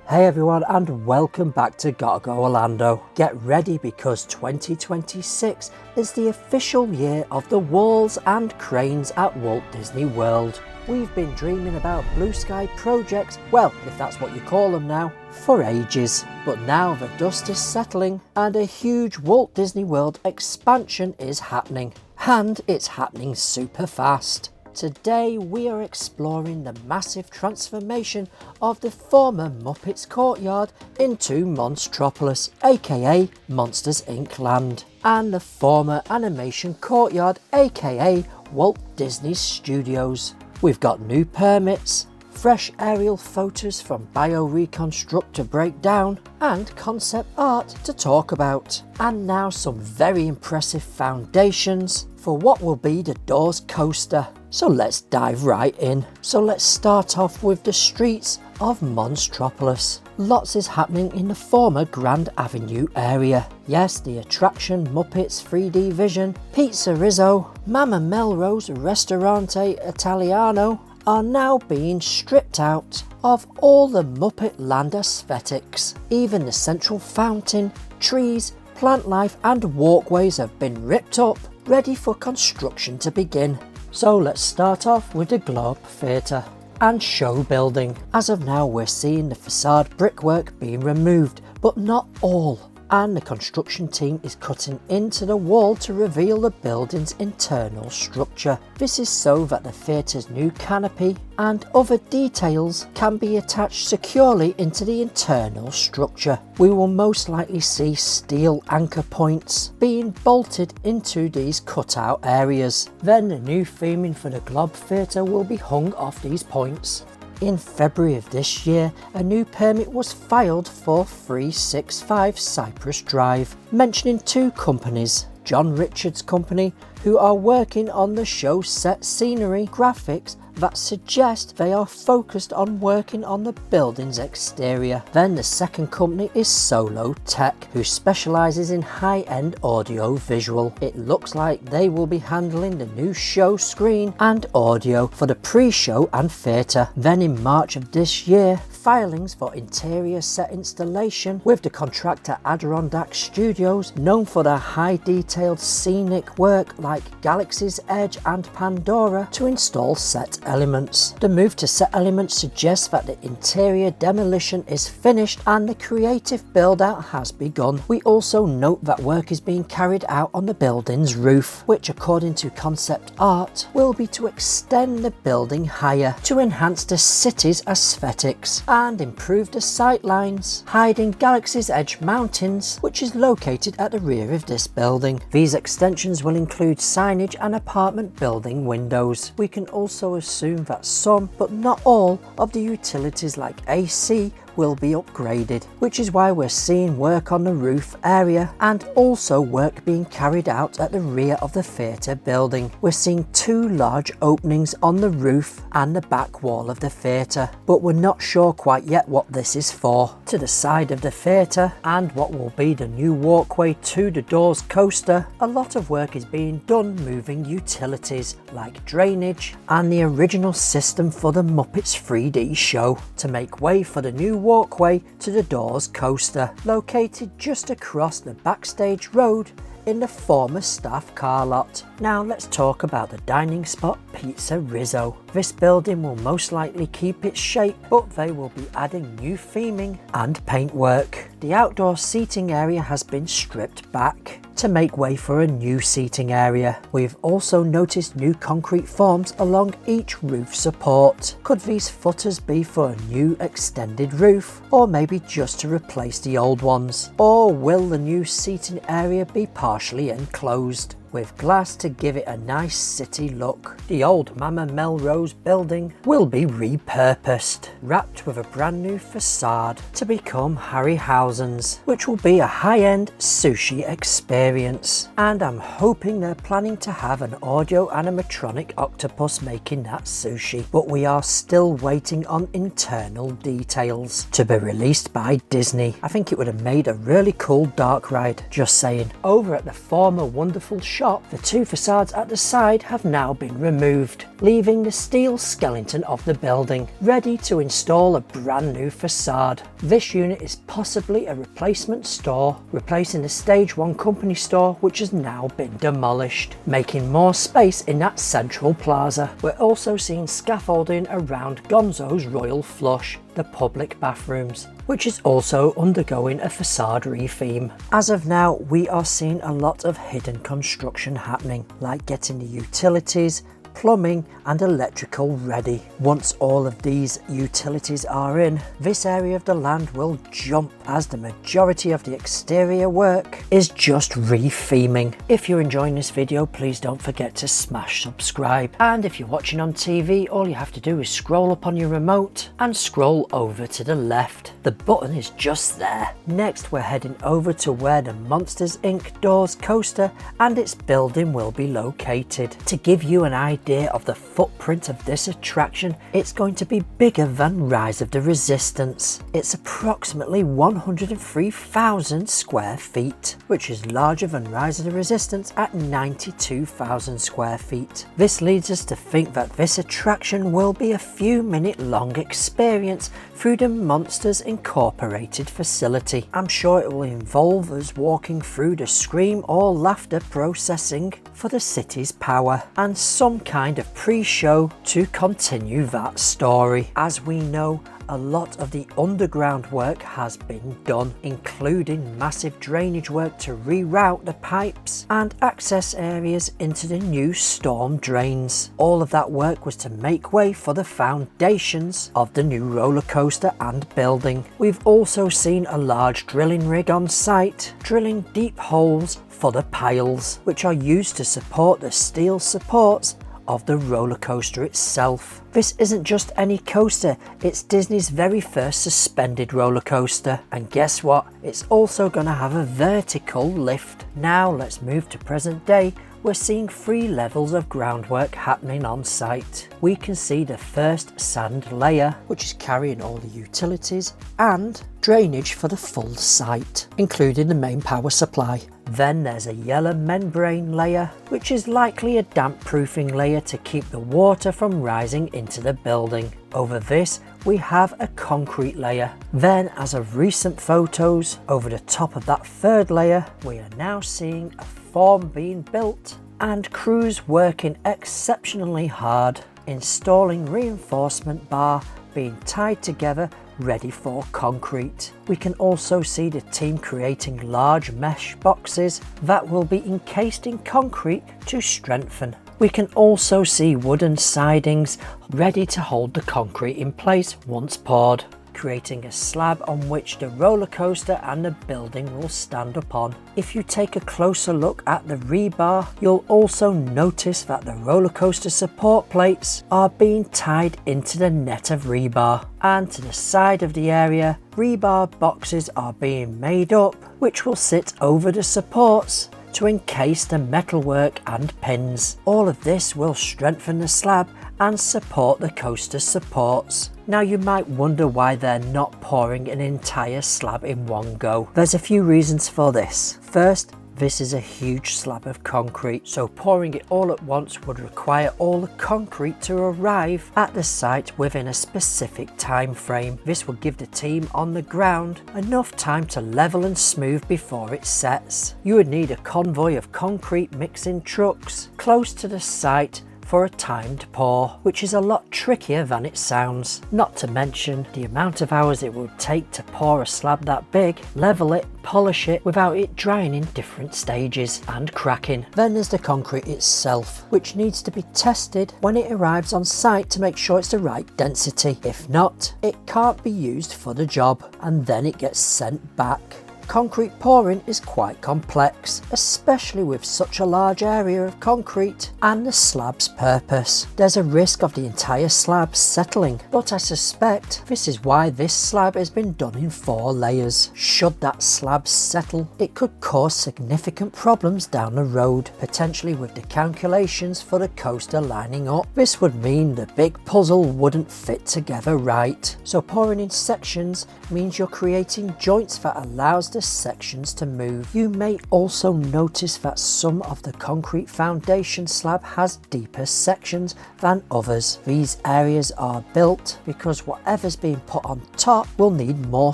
Hey everyone, and welcome back to Gotta Go Orlando. Get ready because 2026 is the official year of the walls and cranes at Walt Disney World. We've been dreaming about blue sky projects, well, if that's what you call them now, for ages. But now the dust is settling and a huge Walt Disney World expansion is happening. And it's happening super fast. Today we are exploring the massive transformation of the former Muppets Courtyard into Monstropolis, aka Monsters Inc. Land, and the former Animation Courtyard, aka Walt Disney Studios. We've got new permits, fresh aerial photos from Bioreconstruct to break down, and concept art to talk about. And now some very impressive foundations for what will be the Doors Coaster. So let's dive right in. So let's start off with the streets of Monstropolis. Lots is happening in the former Grand Avenue area. Yes, the attraction Muppets 3D Vision, Pizza Rizzo, Mama Melrose Ristorante Italiano are now being stripped out of all the Muppet Land aesthetics. Even the central fountain, trees, plant life and walkways have been ripped up, ready for construction to begin. So let's start off with the Globe Theatre and show building. As of now we're seeing the facade brickwork being removed, but not all. And the construction team is cutting into the wall to reveal the building's internal structure. This is so that the theatre's new canopy and other details can be attached securely into the internal structure. We will most likely see steel anchor points being bolted into these cutout areas. Then the new theming for the Globe Theatre will be hung off these points. In February of this year, a new permit was filed for 365 Cypress Drive, mentioning two companies, John Richards' company, who are working on the show set scenery graphics that suggest they are focused on working on the building's exterior. Then the second company is Solo Tech, who specialises in high-end audio visual. It looks like they will be handling the new show screen and audio for the pre-show and theatre. Then in March of this year, filings for interior set installation with the contractor Adirondack Studios, known for their high detailed scenic work like Galaxy's Edge and Pandora, to install set elements. The move to set elements suggests that the interior demolition is finished and the creative build out has begun. We also note that work is being carried out on the building's roof, which according to concept art will be to extend the building higher to enhance the city's aesthetics and improve the sightlines, hiding Galaxy's Edge Mountains, which is located at the rear of this building. These extensions will include signage and apartment building windows. We can also assume that some, but not all, of the utilities like AC will be upgraded, which is why we're seeing work on the roof area and also work being carried out at the rear of the theatre building. We're seeing two large openings on the roof and the back wall of the theatre, but we're not sure quite yet what this is for. To the side of the theatre and what will be the new walkway to the Doors Coaster, a lot of work is being done moving utilities like drainage and the original system for the Muppets 3D show to make way for the new walkway to the Doors Coaster, located just across the backstage road in the former staff car lot. Now let's talk about the dining spot Pizza Rizzo. This building will most likely keep its shape, but they will be adding new theming and paintwork. The outdoor seating area has been stripped back to make way for a new seating area. We've also noticed new concrete forms along each roof support. Could these footers be for a new extended roof, or maybe just to replace the old ones? Or will the new seating area be partially enclosed with glass to give it a nice city look? The old Mama Melrose building will be repurposed, wrapped with a brand new facade to become Harryhausen's, which will be a high-end sushi experience. And I'm hoping they're planning to have an audio animatronic octopus making that sushi, but we are still waiting on internal details to be released by Disney. I think it would have made a really cool dark ride, just saying. Over at the former wonderful shop shop, the two facades at the side have now been removed, leaving the steel skeleton of the building, ready to install a brand new facade. This unit is possibly a replacement store, replacing the Stage 1 company store which has now been demolished, making more space in that central plaza. We're also seeing scaffolding around Gonzo's Royal Flush, the public bathrooms, which is also undergoing a facade retheme. As of now, we are seeing a lot of hidden construction happening, like getting the utilities, plumbing and electrical ready. Once all of these utilities are in, this area of the land will jump, as the majority of the exterior work is just retheming. If you're enjoying this video, please don't forget to smash subscribe, and if you're watching on TV, all you have to do is scroll up on your remote and scroll over to the left. The button is just there. Next, we're heading over to where the Monsters Inc. Doors coaster and its building will be located. To give you an idea of the footprint of this attraction, it's going to be bigger than Rise of the Resistance. It's approximately 103,000 square feet, which is larger than Rise of the Resistance at 92,000 square feet. This leads us to think that this attraction will be a few minute long experience through the Monsters Incorporated facility. I'm sure it will involve us walking through the scream or laughter processing for the city's power, and some kind of pre-show to continue that story. As we know, a lot of the underground work has been done, including massive drainage work to reroute the pipes and access areas into the new storm drains. All of that work was to make way for the foundations of the new roller coaster and building. We've also seen a large drilling rig on site, drilling deep holes for the piles, which are used to support the steel supports of the roller coaster itself. This isn't just any coaster, it's Disney's very first suspended roller coaster, and guess what, it's also going to have a vertical lift. Now let's move to present day. We're seeing 3 levels of groundwork happening on site. We can see the first sand layer, which is carrying all the utilities and drainage for the full site, including the main power supply. Then there's a yellow membrane layer, which is likely a damp proofing layer to keep the water from rising into the building. Over this we have a concrete layer. Then, as of recent photos, over the top of that 3rd layer we are now seeing a form being built and crews working exceptionally hard, installing reinforcement bar being tied together ready for concrete. We can also see the team creating large mesh boxes that will be encased in concrete to strengthen. We can also see wooden sidings ready to hold the concrete in place once poured, creating a slab on which the roller coaster and the building will stand upon. If you take a closer look at the rebar, you'll also notice that the roller coaster support plates are being tied into the net of rebar, and to the side of the area, rebar boxes are being made up which will sit over the supports to encase the metalwork and pins. All of this will strengthen the slab and support the coaster supports. Now you might wonder why they're not pouring an entire slab in one go. There's a few reasons for this. First, this is a huge slab of concrete, so pouring it all at once would require all the concrete to arrive at the site within a specific time frame. This would give the team on the ground enough time to level and smooth before it sets. You would need a convoy of concrete mixing trucks close to the site for a timed pour, which is a lot trickier than it sounds. Not to mention the amount of hours it would take to pour a slab that big, level it, polish it without it drying in different stages and cracking. Then there's the concrete itself, which needs to be tested when it arrives on site to make sure it's the right density. If not, it can't be used for the job, and then it gets sent back. Concrete pouring is quite complex, especially with such a large area of concrete and the slab's purpose. There's a risk of the entire slab settling, but I suspect this is why this slab has been done in 4 layers. Should that slab settle, it could cause significant problems down the road, potentially with the calculations for the coaster lining up. This would mean the big puzzle wouldn't fit together right. So pouring in sections means you're creating joints that allows the harder sections to move. You may also notice that some of the concrete foundation slab has deeper sections than others. These areas are built because whatever's being put on top will need more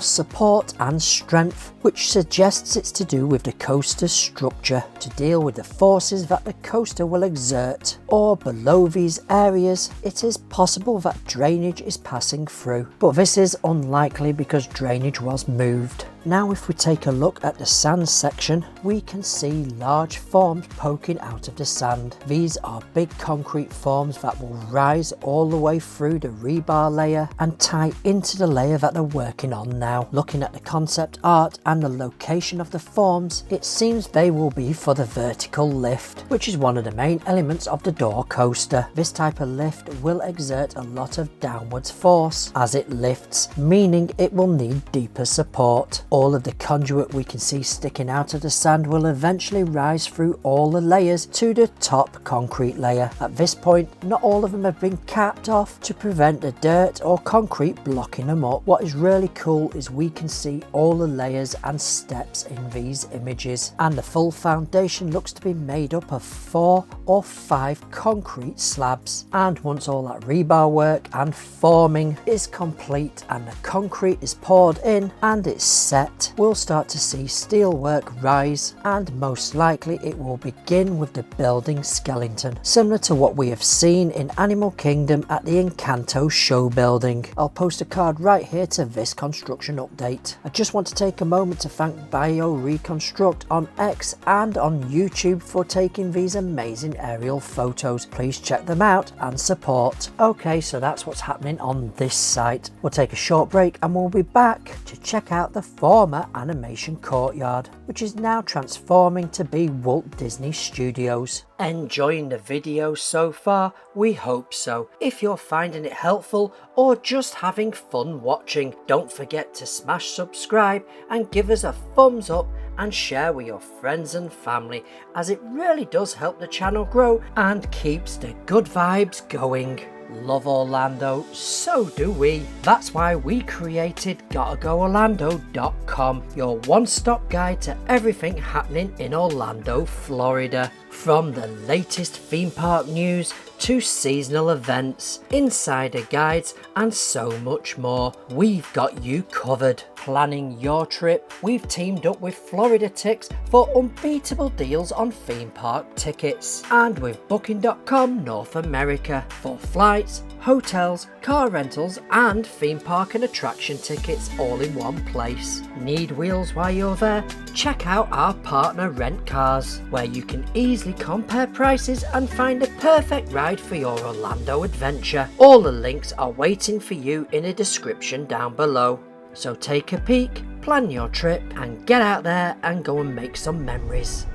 support and strength, which suggests it's to do with the coaster's structure to deal with the forces that the coaster will exert. Or below these areas, it is possible that drainage is passing through, but this is unlikely because drainage was moved. Now if we take a look at the sand section, we can see large forms poking out of the sand. These are big concrete forms that will rise all the way through the rebar layer and tie into the layer that they're working on now. Looking at the concept art and the location of the forms, it seems they will be for the vertical lift, which is one of the main elements of the door coaster. This type of lift will exert a lot of downwards force as it lifts, meaning it will need deeper support. All of the conduit we can see sticking out of the sand will eventually rise through all the layers to the top concrete layer. At this point, not all of them have been capped off to prevent the dirt or concrete blocking them up. What is really cool is we can see all the layers and steps in these images, and the full foundation looks to be made up of 4 or 5 concrete slabs. And once all that rebar work and forming is complete and the concrete is poured in and it's set, we'll start to see steelwork rise, and most likely it will begin with the building skeleton, similar to what we have seen in Animal Kingdom at the Encanto show building. I'll post a card right here to this construction update. I just want to take a moment to thank BioReconstruct on X and on YouTube for taking these amazing aerial photos. Please check them out and support. Okay, so that's what's happening on this site. We'll take a short break and we'll be back to check out the former Animation Courtyard, which is now transforming to be Walt Disney Studios. Enjoying the video so far? We hope so. If you're finding it helpful or just having fun watching, don't forget to smash subscribe and give us a thumbs up and share with your friends and family, as it really does help the channel grow and keeps the good vibes going. Love Orlando, so do we. That's why we created GottaGoOrlando.com, your one-stop guide to everything happening in Orlando, Florida. From the latest theme park news to seasonal events, insider guides and so much more, we've got you covered. Planning your trip, we've teamed up with Florida Tix for unbeatable deals on theme park tickets, and with Booking.com North America for flights, hotels, car rentals and theme park and attraction tickets all in one place. Need wheels while you're there? Check out our partner Rent Cars, where you can easily compare prices and find the perfect ride for your Orlando adventure. All the links are waiting for you in the description down below. So take a peek, plan your trip and get out there and go and make some memories.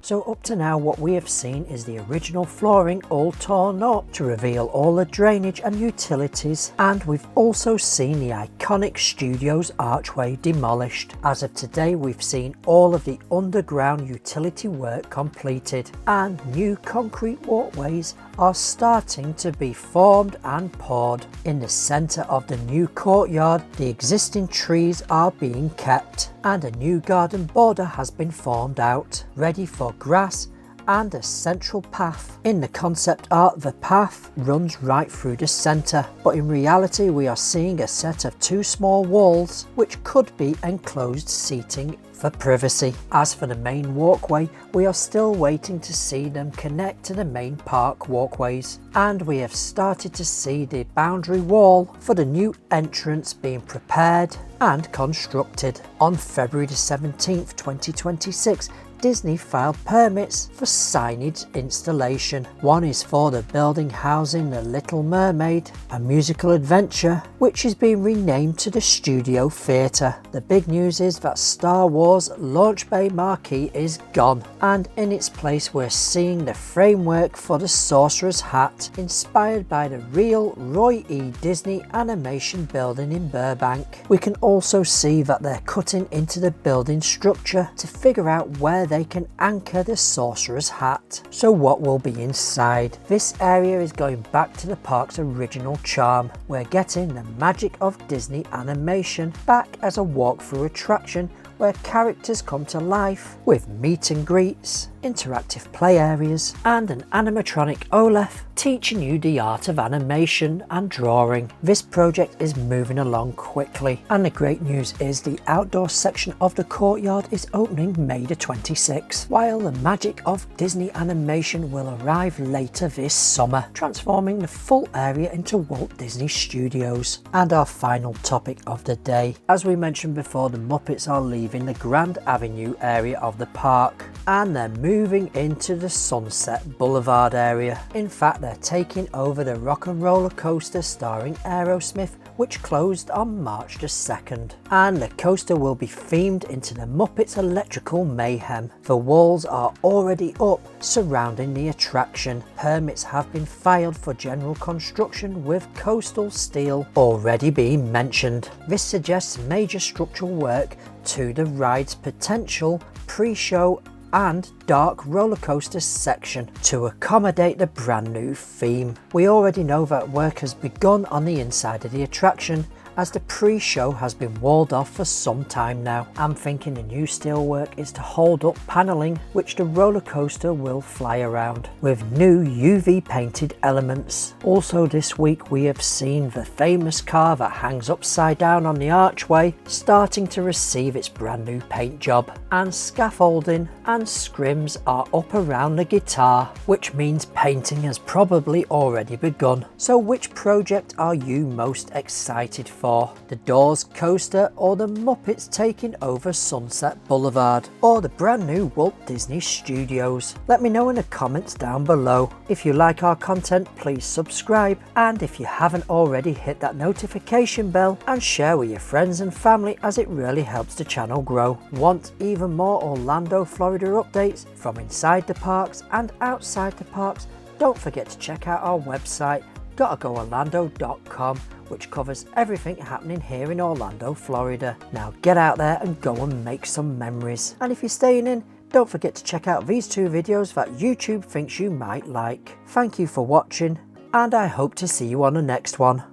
So up to now what we have seen is the original flooring all torn up to reveal all the drainage and utilities, and we've also seen the iconic studio's archway demolished. As of today we've seen all of the underground utility work completed, and new concrete walkways are starting to be formed and poured. In the centre of the new courtyard, the existing trees are being kept and a new garden border has been formed out, ready for grass and a central path. In the concept art, the path runs right through the centre, but in reality we are seeing a set of 2 small walls which could be enclosed seating for privacy. As for the main walkway, we are still waiting to see them connect to the main park walkways, and we have started to see the boundary wall for the new entrance being prepared and constructed. On February the 17th, 2026, Disney filed permits for signage installation. One is for the building housing The Little Mermaid, a musical adventure which is being renamed to the Studio Theatre. The big news is that Star Wars Launch Bay marquee is gone, and in its place we're seeing the framework for the Sorcerer's Hat, inspired by the real Roy E. Disney animation building in Burbank. We can also see that they're cutting into the building structure to figure out where they can anchor the Sorcerer's Hat. So what will be inside? This area is going back to the park's original charm. We're getting the magic of Disney animation back as a walkthrough attraction where characters come to life with meet and greets, interactive play areas, and an animatronic Olaf teaching you the art of animation and drawing. This project is moving along quickly, and the great news is the outdoor section of the courtyard is opening May the 26th, while the magic of Disney animation will arrive later this summer, transforming the full area into Walt Disney Studios. And our final topic of the day, as we mentioned before, the Muppets are leaving the Grand Avenue area of the park and they're moving into the Sunset Boulevard area. In fact, they're taking over the Rock and Roller Coaster starring Aerosmith, which closed on March the 2nd. And the coaster will be themed into the Muppets Electrical Mayhem. The walls are already up surrounding the attraction. Permits have been filed for general construction with coastal steel already being mentioned. This suggests major structural work to the ride's potential pre-show and dark roller coaster section to accommodate the brand new theme. We already know that work has begun on the inside of the attraction, as the pre-show has been walled off for some time now. I'm thinking the new steelwork is to hold up panelling which the roller coaster will fly around, with new UV painted elements. Also this week we have seen the famous car that hangs upside down on the archway starting to receive its brand new paint job, and scaffolding and scrims are up around the guitar, which means painting has probably already begun. So which project are you most excited for? The Doors coaster, or the Muppets taking over Sunset Boulevard, or the brand new Walt Disney Studios? Let me know in the comments down below. If you like our content, please subscribe, and if you haven't already, hit that notification bell and share with your friends and family, as it really helps the channel grow. Want even more Orlando, Florida updates from inside the parks and outside the parks? Don't forget to check out our website gottagoorlando.com, which covers everything happening here in Orlando, Florida. Now get out there and go and make some memories. And if you're staying in, don't forget to check out these two videos that YouTube thinks you might like. Thank you for watching, and I hope to see you on the next one.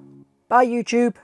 Bye YouTube!